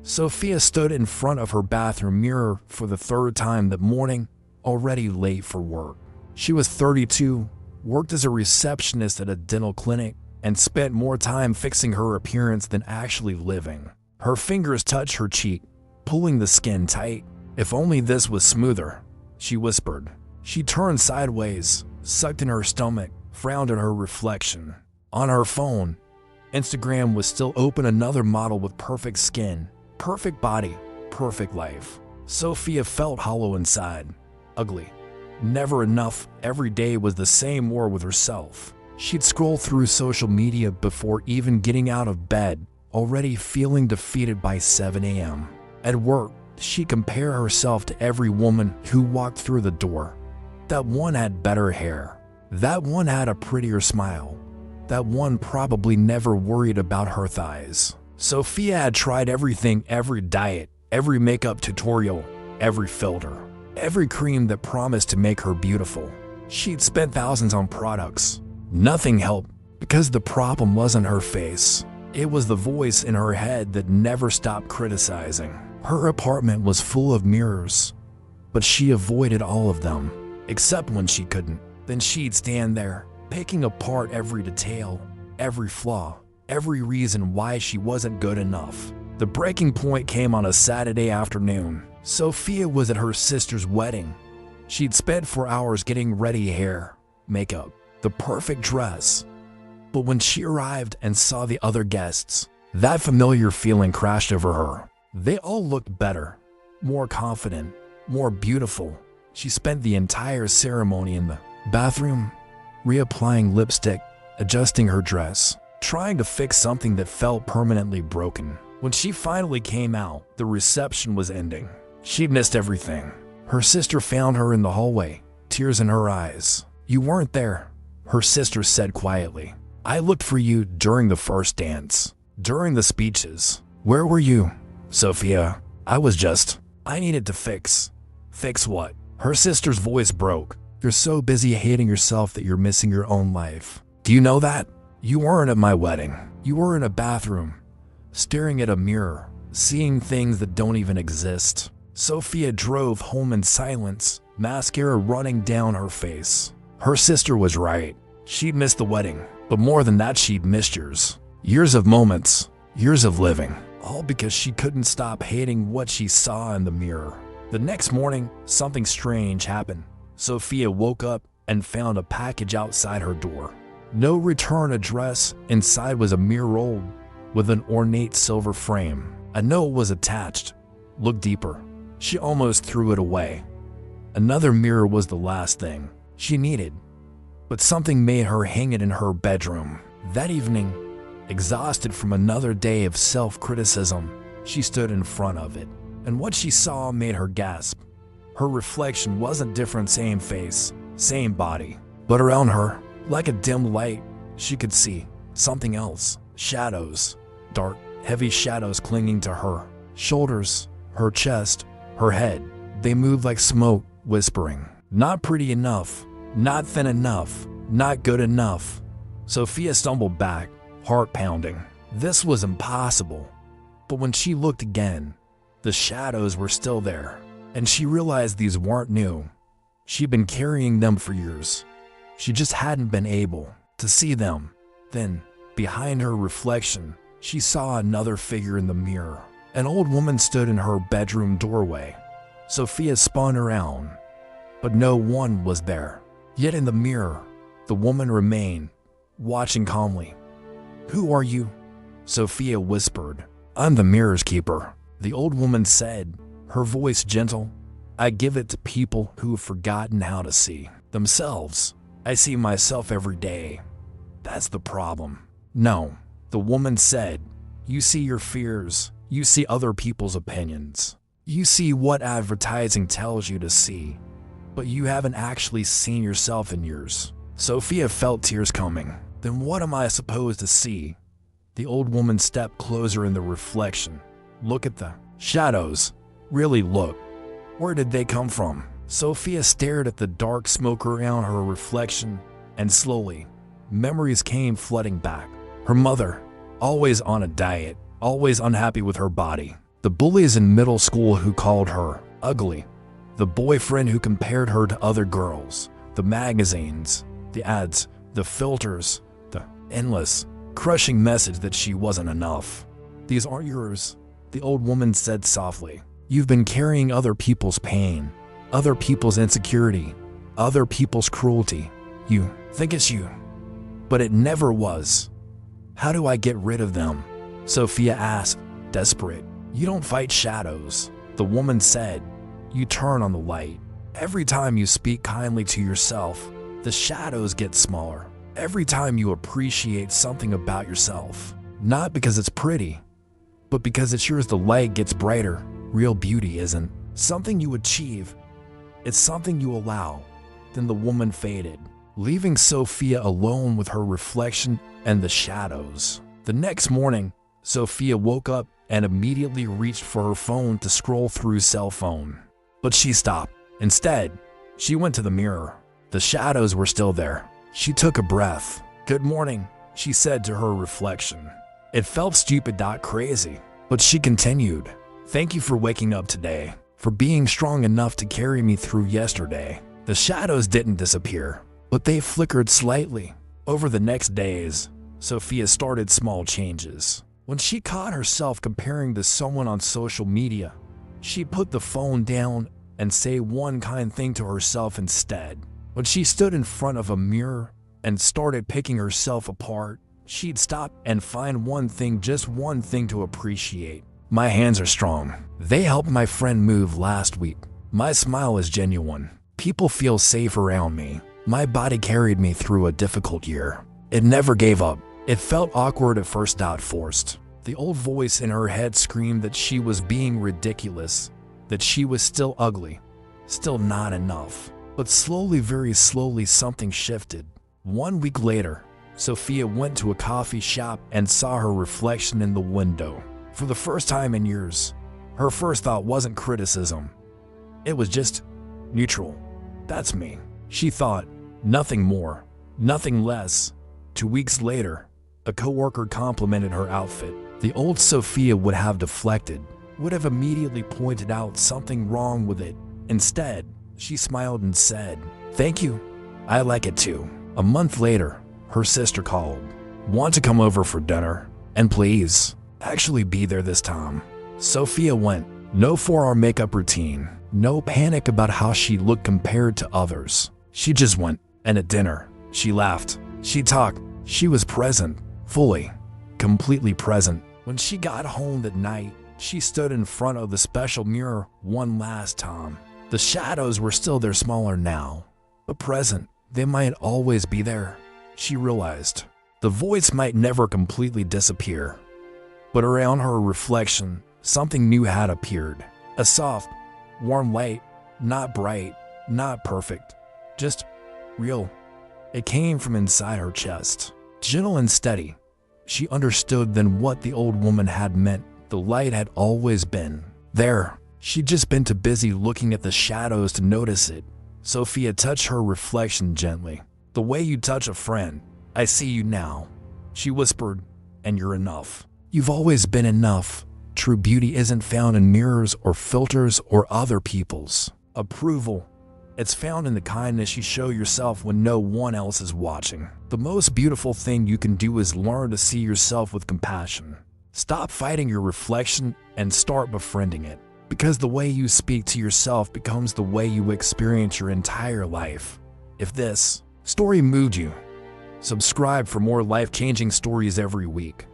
Sofia stood in front of her bathroom mirror for the third time that morning, already late for work. She was 32, worked as a receptionist at a dental clinic, and spent more time fixing her appearance than actually living. Her fingers touched her cheek, pulling the skin tight. "If only this was smoother," she whispered. She turned sideways, sucked in her stomach, frowned at her reflection. On her phone, Instagram was still open. Another model with perfect skin, perfect body, perfect life. Sofia felt hollow inside. Ugly. Never enough. Every day was the same war with herself. She'd scroll through social media before even getting out of bed, already feeling defeated by 7 a.m. At work, she'd compare herself to every woman who walked through the door. That one had better hair. That one had a prettier smile. That one probably never worried about her thighs. Sofia had tried everything, every diet, every makeup tutorial, every filter, every cream that promised to make her beautiful. She'd spent thousands on products. Nothing helped because the problem wasn't her face. It was the voice in her head that never stopped criticizing. Her apartment was full of mirrors, but she avoided all of them, except when she couldn't. Then she'd stand there, picking apart every detail, every flaw, every reason why she wasn't good enough. The breaking point came on a Saturday afternoon. Sofia was at her sister's wedding. She'd spent 4 hours getting ready, hair, makeup, the perfect dress. But when she arrived and saw the other guests, that familiar feeling crashed over her. They all looked better, more confident, more beautiful. She spent the entire ceremony in the bathroom, reapplying lipstick, adjusting her dress, trying to fix something that felt permanently broken. When she finally came out, the reception was ending. She'd missed everything. Her sister found her in the hallway, tears in her eyes. "You weren't there," her sister said quietly. "I looked for you during the first dance, during the speeches. Where were you?" "Sofia, I needed to fix." "Fix what?" Her sister's voice broke. "You're so busy hating yourself that you're missing your own life. Do you know that? You weren't at my wedding. You were in a bathroom, staring at a mirror, seeing things that don't even exist." Sofia drove home in silence, mascara running down her face. Her sister was right. She'd missed the wedding, but more than that, she'd missed years. Years of moments, years of living, all because she couldn't stop hating what she saw in the mirror. The next morning, something strange happened. Sofia woke up and found a package outside her door. No return address. Inside was a mirror rolled with an ornate silver frame. A note was attached. "Look deeper." She almost threw it away. Another mirror was the last thing she needed, but something made her hang it in her bedroom. That evening, exhausted from another day of self-criticism, she stood in front of it, and what she saw made her gasp. Her reflection wasn't different, same face, same body, but around her, like a dim light, she could see something else. Shadows, dark, heavy shadows clinging to her shoulders, her chest, her head. They moved like smoke, whispering, "Not pretty enough, not thin enough, not good enough." Sofia stumbled back, heart pounding. This was impossible. But when she looked again, the shadows were still there, and she realized these weren't new. She'd been carrying them for years. She just hadn't been able to see them. Then, behind her reflection, she saw another figure in the mirror. An old woman stood in her bedroom doorway. Sofia spun around, but no one was there. Yet in the mirror, the woman remained, watching calmly. "Who are you?" Sofia whispered. "I'm the mirror's keeper," the old woman said, her voice gentle. "I give it to people who have forgotten how to see themselves. I see myself every day. That's the problem." "No," the woman said. "You see your fears. You see other people's opinions. You see what advertising tells you to see, but you haven't actually seen yourself in years." Sofia felt tears coming. "Then what am I supposed to see?" The old woman stepped closer in the reflection. "Look at the shadows. Really look. Where did they come from?" Sofia stared at the dark smoke around her reflection, and slowly, memories came flooding back. Her mother, always on a diet, always unhappy with her body. The bullies in middle school who called her ugly, the boyfriend who compared her to other girls, the magazines, the ads, the filters, the endless, crushing message that she wasn't enough. These aren't yours, the old woman said softly. You've been carrying other people's pain, other people's insecurity, other people's cruelty. You think it's you, but it never was. How do I get rid of them? Sofia asked, desperate. You don't fight shadows, the woman said. You turn on the light. Every time you speak kindly to yourself, the shadows get smaller. Every time you appreciate something about yourself, not because it's pretty, but because it's yours, the light gets brighter. Real beauty isn't something you achieve, it's something you allow. Then the woman faded, leaving Sofia alone with her reflection and the shadows. The next morning, Sofia woke up and immediately reached for her phone to scroll through cell phone. But she stopped. Instead, she went to the mirror. The shadows were still there. She took a breath. Good morning, she said to her reflection. It felt stupid, not crazy, but she continued. Thank you for waking up today, for being strong enough to carry me through yesterday. The shadows didn't disappear, but they flickered slightly. Over the next days, Sofia started small changes. When she caught herself comparing to someone on social media, she put the phone down and say one kind thing to herself instead. When she stood in front of a mirror and started picking herself apart, she'd stop and find one thing, just one thing to appreciate. My hands are strong. They helped my friend move last week. My smile is genuine. People feel safe around me. My body carried me through a difficult year. It never gave up. It felt awkward at first, not forced. The old voice in her head screamed that she was being ridiculous, that she was still ugly, still not enough. But slowly, very slowly, something shifted. 1 week later, Sofia went to a coffee shop and saw her reflection in the window. For the first time in years, her first thought wasn't criticism. It was just neutral. That's me, she thought. Nothing more, nothing less. 2 weeks later, a coworker complimented her outfit. The old Sofia would have deflected, would have immediately pointed out something wrong with it. Instead, she smiled and said, "Thank you, I like it too." A month later, her sister called. "Want to come over for dinner? And please, actually be there this time." Sofia went. No 4-hour makeup routine, no panic about how she looked compared to others. She just went, and at dinner, she laughed, she talked, she was present, fully, completely present. When she got home that night, she stood in front of the special mirror one last time. The shadows were still there, smaller now, but present. They might always be there, she realized. The voice might never completely disappear, but around her reflection, something new had appeared. A soft, warm light, not bright, not perfect, just real. It came from inside her chest, gentle and steady. She understood then what the old woman had meant. The light had always been there. She'd just been too busy looking at the shadows to notice it. Sofia touched her reflection gently. "The way you touch a friend. I see you now," she whispered, "and you're enough. You've always been enough. True beauty isn't found in mirrors or filters or other people's approval. It's found in the kindness you show yourself when no one else is watching. The most beautiful thing you can do is learn to see yourself with compassion. Stop fighting your reflection and start befriending it. Because the way you speak to yourself becomes the way you experience your entire life." If this story moved you, subscribe for more life-changing stories every week.